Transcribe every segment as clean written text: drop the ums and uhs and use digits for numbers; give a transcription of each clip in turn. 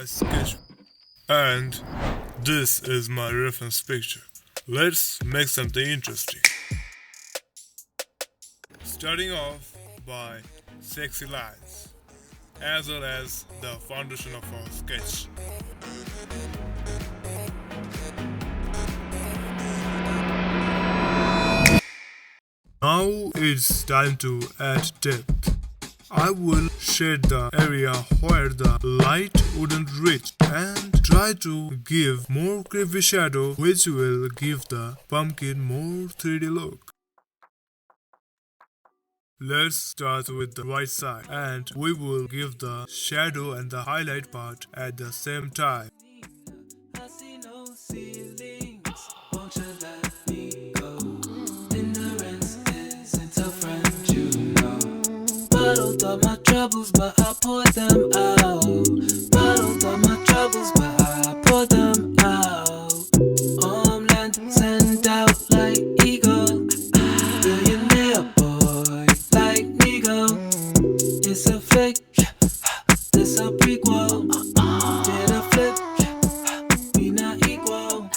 sketch. And this is my reference picture. Let's make something interesting. Starting off by sexy lines, as well as the foundation of our sketch. Now it's time to add depth. I will shade the area where the light wouldn't reach and try to give more creepy shadow, which will give the pumpkin more 3D look. Let's start with the right side, and we will give the shadow and the highlight part at the same time. Bottled up my troubles, but I poured them out. Bottled up my troubles, but I poured them out. Homeland sent out like eagle. Billionaire boy like Nigo. It's a fake, it's a prequel. Did a flip, we not equal.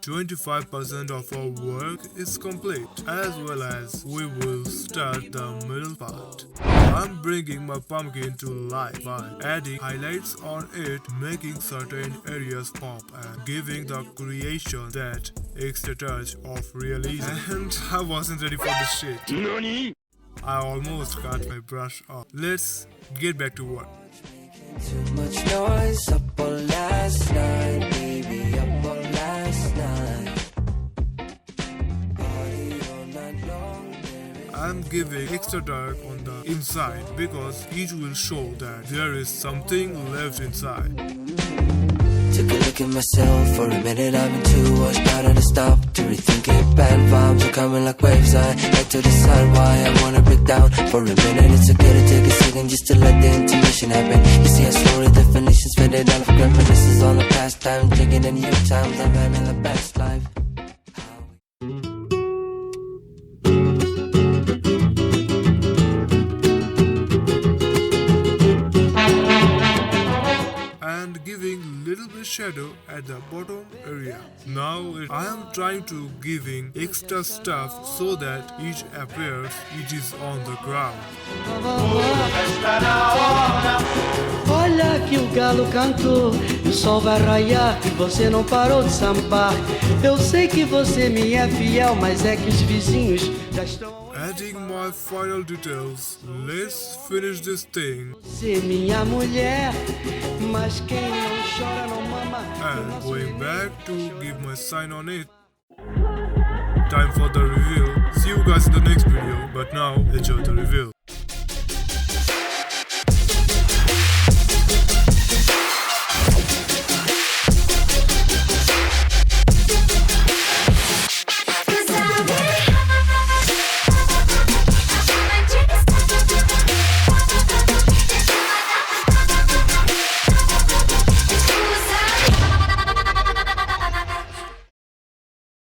25% of our work is complete, as well as we will start the middle part. I'm bringing my pumpkin to life by adding highlights on it, making certain areas pop and giving the creation that extra touch of realism. And I wasn't ready for this shit. NANI? I almost cut my brush off. Let's get back to work. Too much noise up all last night, baby, up all last night. Party all night long. I'm giving extra dark on the inside because it will show that there is something left inside. Took a look at myself for a minute. I've been too washed out to stop to rethink it. Bad vibes are coming like waves. I like to decide why I wanna break down for a minute. It's okay to take a second just to let the intuition happen. You see how slowly definitions faded out of reminiscences on the past time, drinking in new times. I'm having the best life. And giving little bit shadow at the bottom area. Now I am trying to giving extra stuff so that it appears it is on the ground. Olha que o galo cantou, o sol vai raiar e você não parou de sambar. Eu sei que você me é fiel, mas é que os vizinhos já estão. Adding my final details, let's finish this thing. Você minha mulher, mas quem não chora não mama. And going back to give my sign on it. Time for the reveal. See you guys in the next video, but now enjoy the reveal.